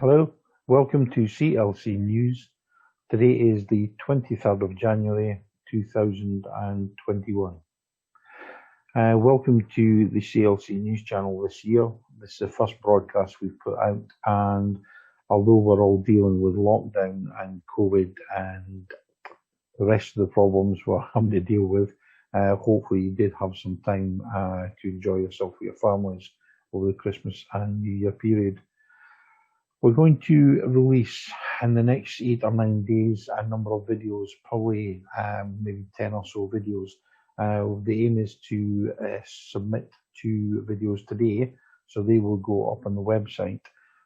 Hello, welcome to CLC News. Today is the 23rd of January 2021. Welcome to the CLC News channel this year. This is the first broadcast we've put out, and although we're all dealing with lockdown and COVID and the rest of the problems we're having to deal with, hopefully you did have some time to enjoy yourself with your families over the Christmas and New Year period. We're going to release in the next 8 or 9 days a number of videos, probably maybe 10 or so videos. The aim is to submit 2 videos today, so they will go up on the website,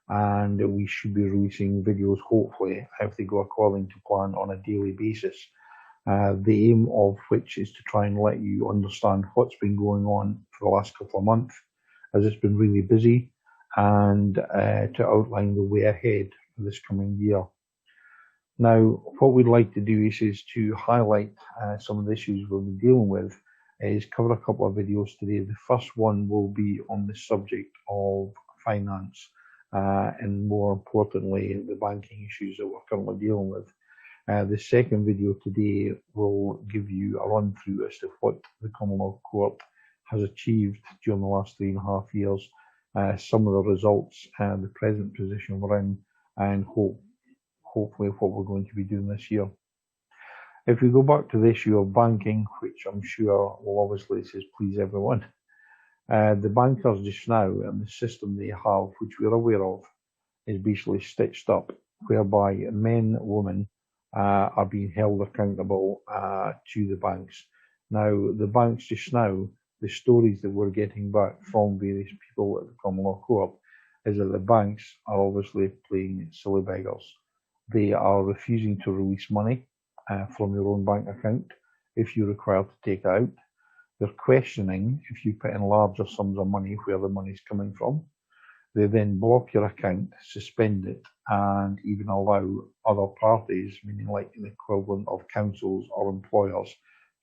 and we should be releasing videos, hopefully, if they go according to plan, on a daily basis. The aim of which is to try and let you understand what's been going on for the last couple of months, as it's been really busy, and to outline the way ahead for this coming year. Now, what we'd like to do is to highlight some of the issues we'll be dealing with, is cover a couple of videos today. The first one will be on the subject of finance, and more importantly, the banking issues that we're currently dealing with. The second video today will give you a run through as to what the Commonwealth Court has achieved during the last 3.5 years, some of the results, the present position we're in, and hopefully what we're going to be doing this year. If we go back to the issue of banking, which I'm sure will obviously please everyone, the bankers just now and the system they have, which we're aware of, is basically stitched up, whereby men, women are being held accountable to the banks. Now, the banks just now, the stories that we're getting back from various people at the Commonwealth Court is that the banks are obviously playing silly beggars. They are refusing to release money from your own bank account if you're required to take it out. They're questioning if you put in larger sums of money where the money's coming from. They then block your account, suspend it, and even allow other parties, meaning like the equivalent of councils or employers,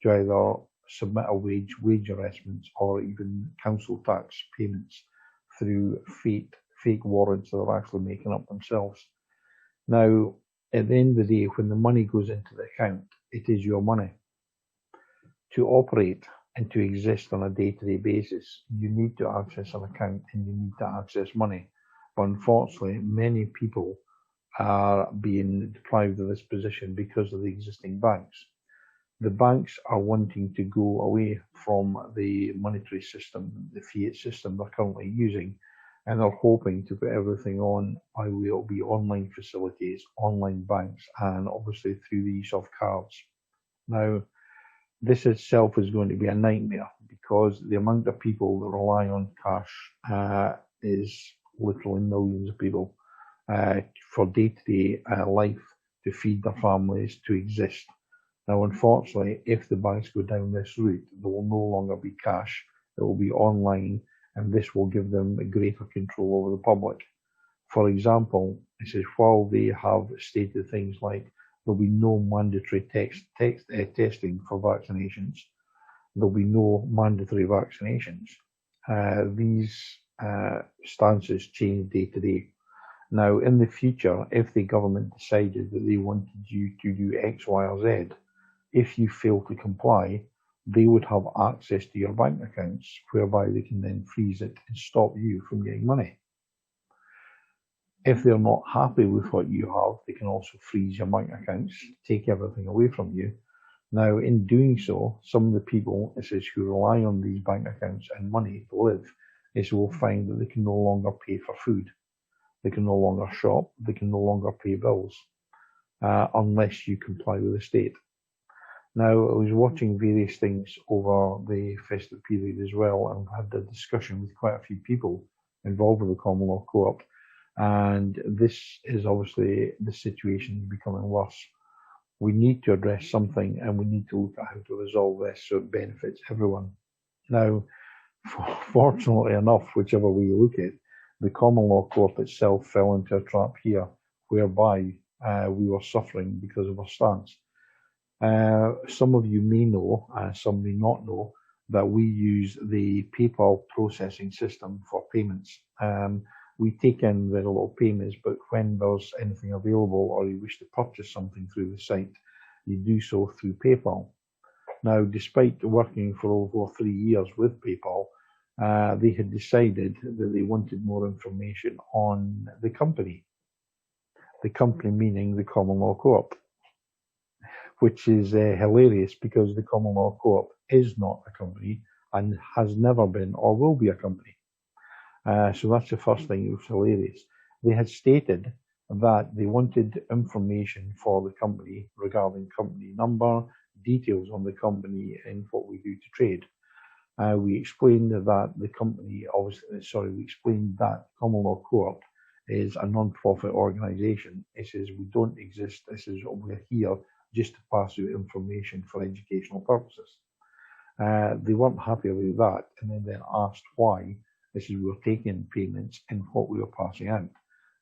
to either submit a wage arrestments or even council tax payments through fake warrants that they're actually making up themselves. Now, at the end of the day, when the money goes into the account, it is your money. To operate and to exist on a day-to-day basis, you need to access an account and you need to access money. But unfortunately, many people are being deprived of this position because of the existing banks. The banks are wanting to go away from the monetary system, the fiat system they're currently using, and they're hoping to put everything on by way of online facilities, online banks, and obviously through the use of cards. Now, this itself is going to be a nightmare because the amount of people that rely on cash is literally millions of people for day-to-day life, to feed their families, to exist. Now, unfortunately, if the banks go down this route, there will no longer be cash. It will be online, and this will give them a greater control over the public. For example, it says while they have stated things like there'll be no mandatory testing for vaccinations, there'll be no mandatory vaccinations. These stances change day to day. Now, in the future, if the government decided that they wanted you to do X, Y, or Z, if you fail to comply, they would have access to your bank accounts, whereby they can then freeze it and stop you from getting money. If they're not happy with what you have, they can also freeze your bank accounts, take everything away from you. Now, in doing so, some of the people, it says, who rely on these bank accounts and money to live, will find that they can no longer pay for food. They can no longer shop. They can no longer pay bills unless you comply with the state. Now, I was watching various things over the festive period as well, and had a discussion with quite a few people involved with the Commonwealth Court, and this is obviously the situation becoming worse. We need to address something, and we need to look at how to resolve this so it benefits everyone. Now, fortunately enough, whichever way you look at it, the Commonwealth Court itself fell into a trap here, whereby we were suffering because of our stance. Some of you may know, some may not know, that we use the PayPal processing system for payments. We take in very little payments, but when there's anything available or you wish to purchase something through the site, you do so through PayPal. Now, despite working for over 3 years with PayPal, they had decided that they wanted more information on the company. The company meaning the Common Law Co-op, which is hilarious because the Common Law Co-op is not a company and has never been or will be a company. So that's the first thing. It was hilarious. They had stated that they wanted information for the company regarding company number, details on the company, and what we do to trade. We explained that the company, we explained that Common Law Co-op is a non-profit organisation. It says we don't exist. This is we're here just to pass out information for educational purposes. They weren't happy about that, and then they asked why. This is we were taking payments and what we were passing out.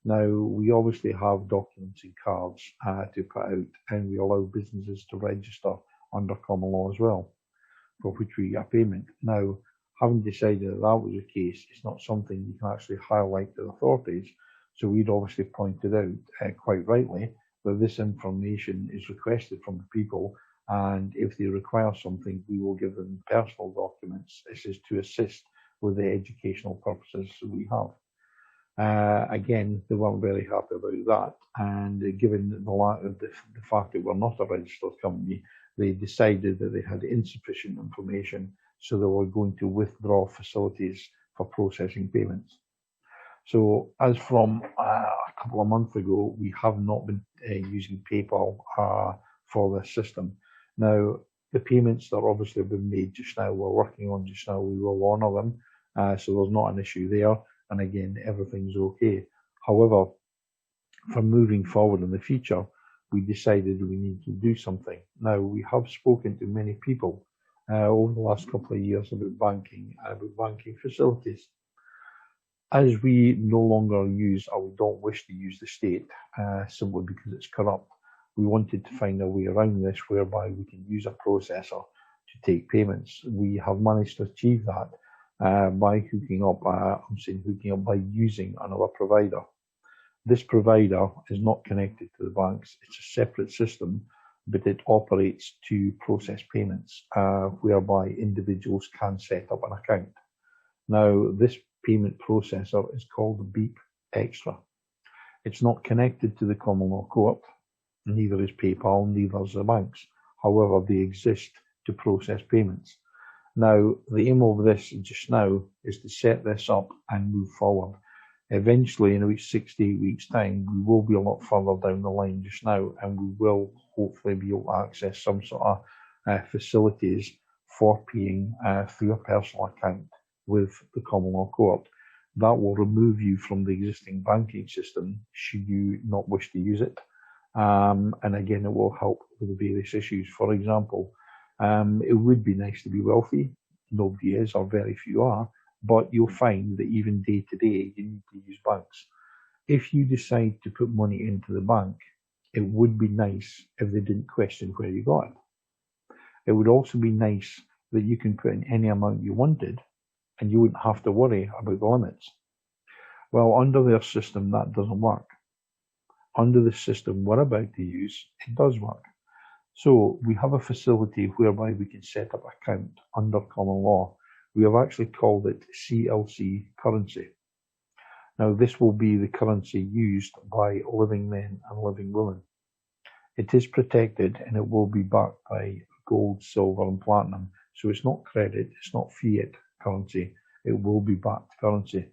Now, we obviously have documents and cards to put out, and we allow businesses to register under common law as well, for which we get payment. Now, having decided that that was the case, it's not something you can actually highlight to the authorities. So we'd obviously pointed out, quite rightly, that this information is requested from the people, and if they require something, we will give them personal documents. This is to assist with the educational purposes that we have. Again, they weren't very happy about that, and given the fact that we're not a registered company, they decided that they had insufficient information, so they were going to withdraw facilities for processing payments. So as from a couple of months ago, we have not been using PayPal for this system. Now, the payments that obviously have been made just now, we're working on just now, we will honour them. So there's not an issue there. And again, everything's okay. However, for moving forward in the future, we decided we need to do something. Now, we have spoken to many people over the last couple of years about banking facilities. As we no longer use, or we don't wish to use the state, simply because it's corrupt, we wanted to find a way around this whereby we can use a processor to take payments. We have managed to achieve that by hooking up by using another provider. This provider is not connected to the banks. It's a separate system, but it operates to process payments, whereby individuals can set up an account. Now, this payment processor is called Beep Extra. It's not connected to the Common Law Co-op, neither is PayPal, neither is the banks. However, they exist to process payments. Now, the aim of this just now is to set this up and move forward. Eventually, in about 6 to 8 weeks' time, we will be a lot further down the line just now, and we will hopefully be able to access some sort of facilities for paying through a personal account with the Common Law Co-op. That will remove you from the existing banking system should you not wish to use it. And again, it will help with the various issues. For example, it would be nice to be wealthy. Nobody is, or very few are, but you'll find that even day to day, you need to use banks. If you decide to put money into the bank, it would be nice if they didn't question where you got it. It would also be nice that you can put in any amount you wanted, and you wouldn't have to worry about the limits. Well, under their system, that doesn't work. Under the system we're about to use, it does work. So we have a facility whereby we can set up an account under common law. We have actually called it CLC Currency. Now, this will be the currency used by living men and living women. It is protected, and it will be backed by gold, silver, and platinum. So it's not credit, it's not fiat currency. It will be backed currency.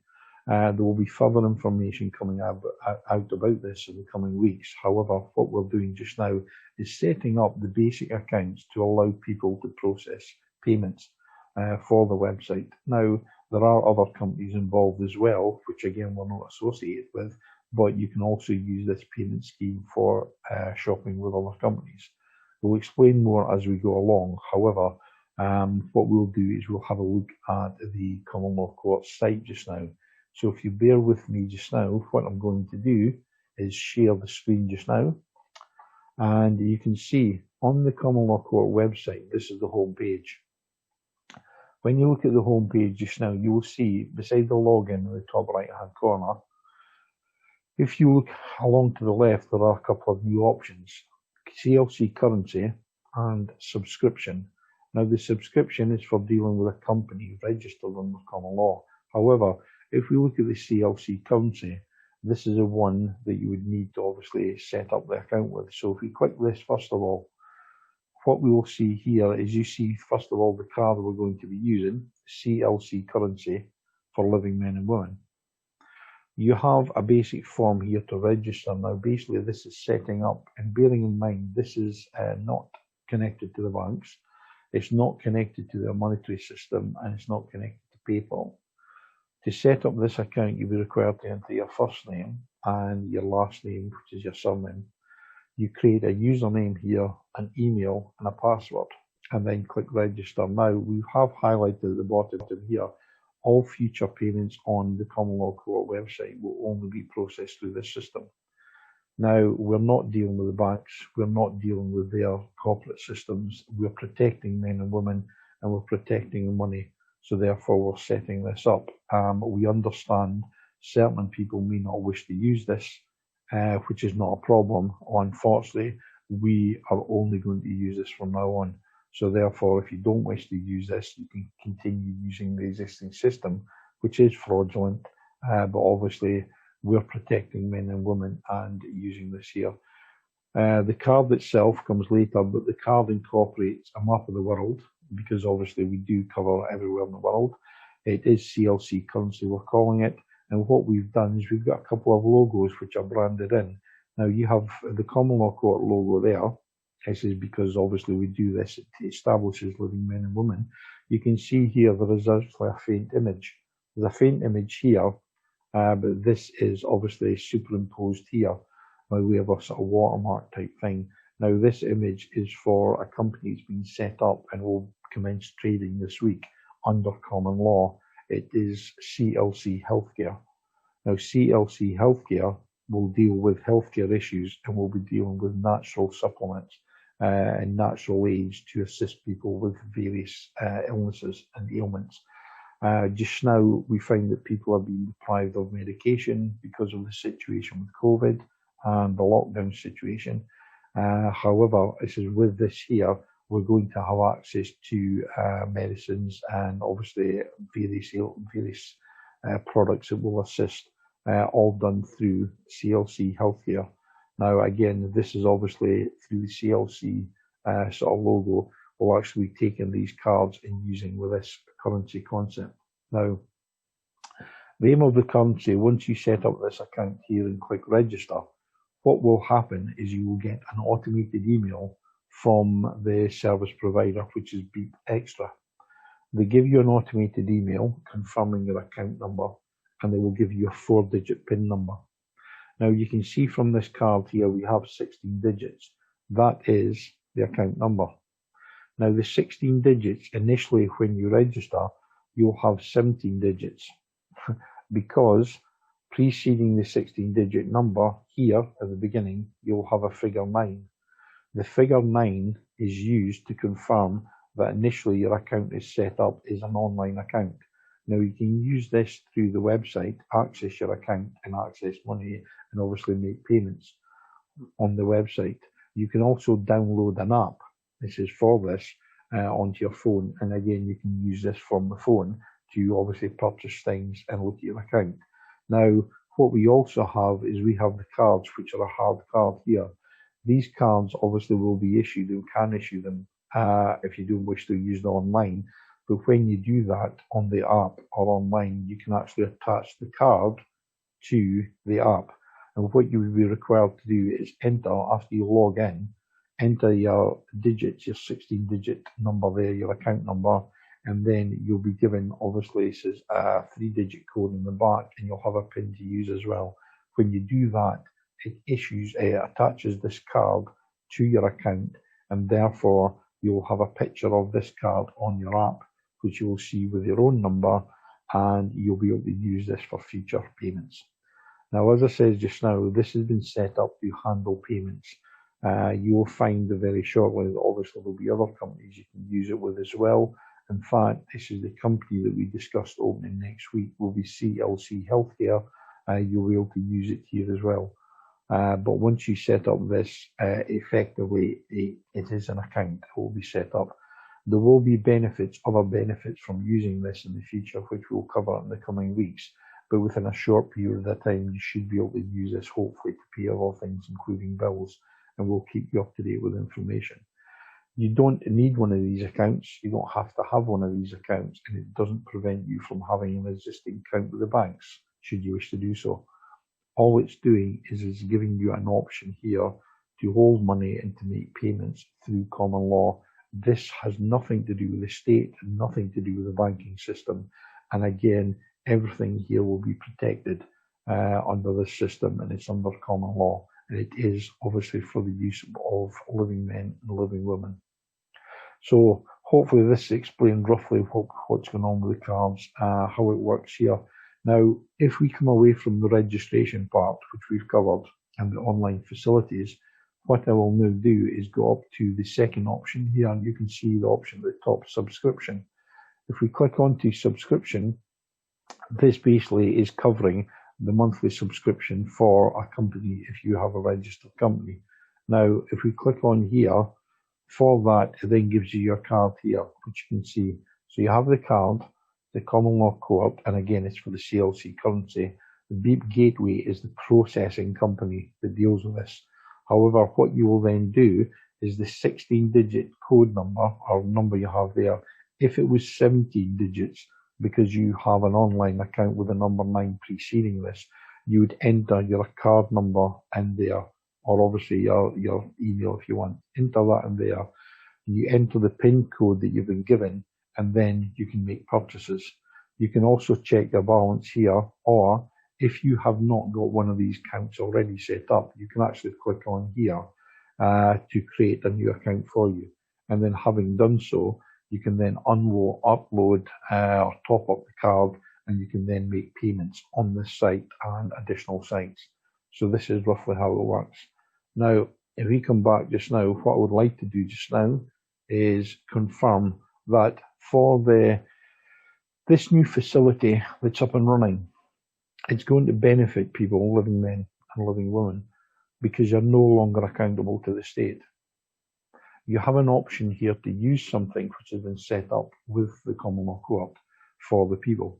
There will be further information coming out about this in the coming weeks. However, what we're doing just now is setting up the basic accounts to allow people to process payments for the website. Now, there are other companies involved as well, which again we're not associated with, but you can also use this payment scheme for shopping with other companies. We'll explain more as we go along. However, what we'll do is we'll have a look at the Common Law Co-op site just now. So if you bear with me just now, what I'm going to do is share the screen just now. And you can see on the Common Law Co-op website, this is the home page. When you look at the home page just now, you will see beside the login in the top right hand corner, If you look along to the left, there are a couple of new options: CLC Currency and subscription. Now, the subscription is for dealing with a company registered under common law. However, if we look at the CLC Currency, this is the one that you would need to obviously set up the account with. So if we click this, first of all, what we will see here is you see, first of all, the card we're going to be using, CLC Currency for living men and women. You have a basic form here to register. Now, basically, this is setting up, and bearing in mind, this is not connected to the banks, it's not connected to their monetary system, and it's not connected to PayPal. To set up this account, you'll be required to enter your first name and your last name, which is your surname. You create a username here, an email, and a password, and then click register. Now, we have highlighted at the bottom here, all future payments on the Common Law Court website will only be processed through this system. Now, we're not dealing with the banks, we're not dealing with their corporate systems, we're protecting men and women, and we're protecting the money, so therefore we're setting this up. We understand certain people may not wish to use this, which is not a problem. Unfortunately, we are only going to use this from now on. So therefore, if you don't wish to use this, you can continue using the existing system, which is fraudulent, but obviously we're protecting men and women and using this here. The card itself comes later, but the card incorporates a map of the world, because obviously we do cover everywhere in the world. It is CLC Currency, we're calling it. And what we've done is we've got a couple of logos which are branded in. Now, you have the Common Law Court logo there. This is because obviously we do this, it establishes living men and women. You can see here there is actually a faint image. There's a faint image here, but this is obviously superimposed here by way of a sort of watermark type thing. Now, this image is for a company that's been set up and will commence trading this week under common law. It is CLC Healthcare. Now, CLC Healthcare will deal with healthcare issues and will be dealing with natural supplements and natural aids to assist people with various illnesses and ailments. Just now, we find that people are being deprived of medication because of the situation with COVID and the lockdown situation. However, this is with this here, we're going to have access to medicines and obviously various products that will assist, all done through CLC Healthcare. Now, again, this is obviously through the CLC sort of logo. We'll actually be taking these cards and using with this currency concept. Now, the aim of the currency, once you set up this account here and click register, what will happen is you will get an automated email from the service provider, which is Beep Extra. They give you an automated email confirming your account number, and they will give you a 4-digit PIN number. Now, you can see from this card here, we have 16 digits. That is the account number. Now, the 16 digits, initially when you register, you'll have 17 digits because preceding the 16-digit number here at the beginning, you'll have a figure 9. The figure 9 is used to confirm that initially your account is set up as an online account. Now, you can use this through the website, access your account and access money, and obviously make payments on the website. You can also download an app. This is for this onto your phone, and again, you can use this from the phone to obviously purchase things and look at your account. Now, what we also have is we have the cards, which are a hard card here. These cards obviously will be issued, you can issue them if you don't wish to use them online. But when you do that on the app or online, you can actually attach the card to the app. And what you will be required to do is enter, after you log in, enter your digits, your 16-digit number there, your account number, and then you'll be given, obviously, it says a 3-digit code in the back, and you'll have a PIN to use as well. When you do that, it attaches this card to your account, and therefore you'll have a picture of this card on your app, which you'll see with your own number, and you'll be able to use this for future payments. Now, as I said just now, this has been set up to handle payments. You will find very shortly that obviously there'll be other companies you can use it with as well. In fact, this is the company that we discussed opening next week will be CLC Healthcare, you'll be able to use it here as well. But once you set up this, effectively, it is an account that will be set up. There will be other benefits from using this in the future, which we'll cover in the coming weeks. But within a short period of time, you should be able to use this, hopefully, to pay other things, including bills, and we'll keep you up to date with information. You don't need one of these accounts. You don't have to have one of these accounts, and it doesn't prevent you from having an existing account with the banks, should you wish to do so. All it's doing is giving you an option here to hold money and to make payments through common law. This has nothing to do with the state and nothing to do with the banking system. And again, everything here will be protected under this system, and it's under common law. And it is obviously for the use of living men and living women. So hopefully this explained roughly what's going on with the cards, how it works here. Now, if we come away from the registration part, which we've covered, and the online facilities, what I will now do is go up to the second option here, and you can see the option at the top, subscription. If we click onto subscription, this basically is covering the monthly subscription for a company if you have a registered company. Now, if we click on here, for that, it then gives you your card here, which you can see. So you have the card, the common law co-op, and again, it's for the CLC currency. The Beep Gateway is the processing company that deals with this. However, what you will then do is the 16-digit code number, or number you have there, if it was 17 digits, because you have an online account with a number 9 preceding this, you would enter your card number in there, or obviously your email if you want. Enter that in there. You enter the PIN code that you've been given, and then you can make purchases. You can also check your balance here, or if you have not got one of these accounts already set up, you can actually click on here to create a new account for you. And then having done so, you can then upload or top up the card, and you can then make payments on this site and additional sites. So this is roughly how it works. Now, if we come back just now, what I would like to do just now is confirm that for this new facility that's up and running, it's going to benefit people, living men and living women, because you're no longer accountable to the state. You have an option here to use something which has been set up with the common law co-op for the people.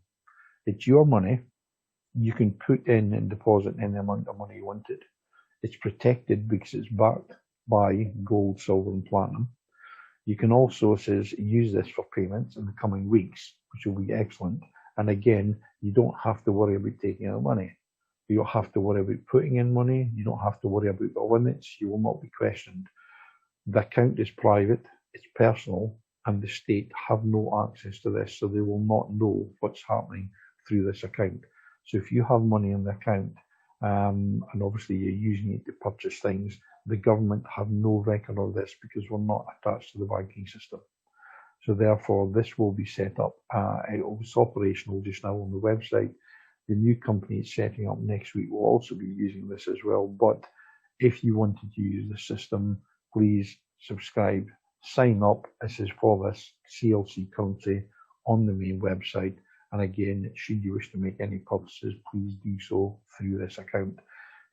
It's your money. You can put in and deposit any amount of money you wanted. It's protected because it's backed by gold, silver, and platinum. You can also, it says, use this for payments in the coming weeks, which will be excellent. And again, you don't have to worry about taking out money. You don't have to worry about putting in money. You don't have to worry about the limits. You will not be questioned. The account is private, it's personal, and the state have no access to this, so they will not know what's happening through this account. So if you have money in the account, and obviously you're using it to purchase things, the government have no record of this because we're not attached to the banking system. So therefore, this will be set up. It's operational just now on the website. The new company it's setting up next week will also be using this as well. But if you wanted to use the system, please subscribe, sign up. This is for this CLC Currency on the main website. And again, should you wish to make any purchases, please do so through this account.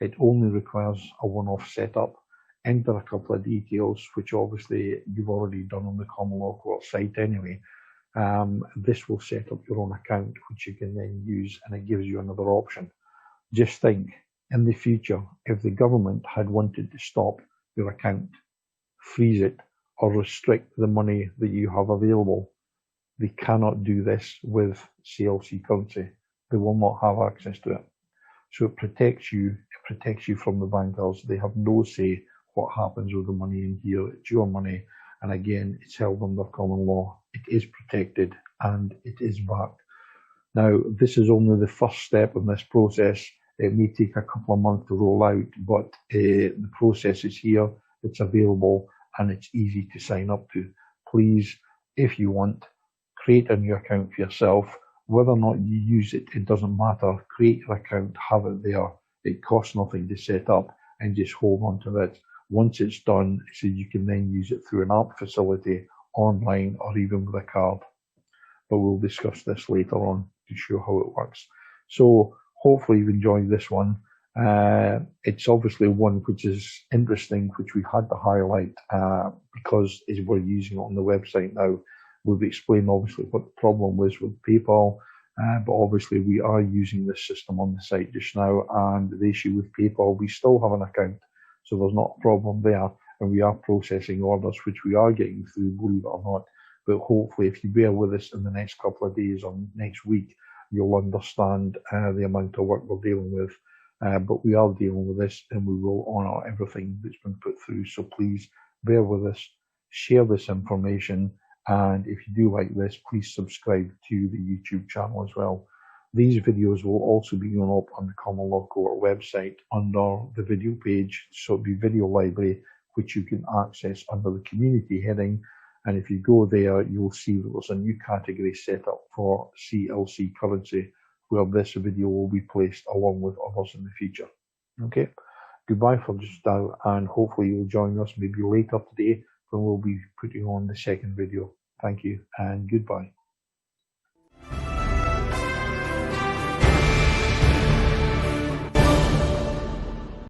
It only requires a one-off setup. Enter a couple of details, which obviously you've already done on the Common Law Court site anyway. This will set up your own account, which you can then use, and it gives you another option. Just think, in the future, if the government had wanted to stop your account, freeze it, or restrict the money that you have available, they cannot do this with CLC Currency. They will not have access to it. So it protects you from the bankers. They have no say what happens with the money in here. It's your money, and again, it's held under common law. It is protected and it is backed. Now, this is only the first step in this process. It may take a couple of months to roll out, but the process is here, it's available, and it's easy to sign up to. Please, if you want, create a new account for yourself. Whether or not you use it, it doesn't matter. Create your account, have it there. It costs nothing to set up, and just hold on to it. Once it's done, so you can then use it through an app facility, online, or even with a card. But we'll discuss this later on to show how it works. So hopefully you've enjoyed this one. It's obviously one which is interesting, which we had to highlight because as we're using it on the website now, we've explained obviously what the problem was with PayPal, but obviously we are using this system on the site just now, and the issue with PayPal, we still have an account, so there's not a problem there, and we are processing orders which we are getting through, believe it or not. But hopefully if you bear with us in the next couple of days or next week, you'll understand the amount of work we're dealing with. But we are dealing with this, and we will honour everything that's been put through. So please bear with us, share this information, and if you do like this, please subscribe to the YouTube channel as well. These videos will also be going up on the Common Law Court website under the video page. So it'll be video library, which you can access under the community heading. And if you go there, you'll see that there's a new category set up for CLC Currency, where this video will be placed along with others in the future. Okay, goodbye for just now, and hopefully you'll join us maybe later today when we'll be putting on the second video. Thank you and goodbye.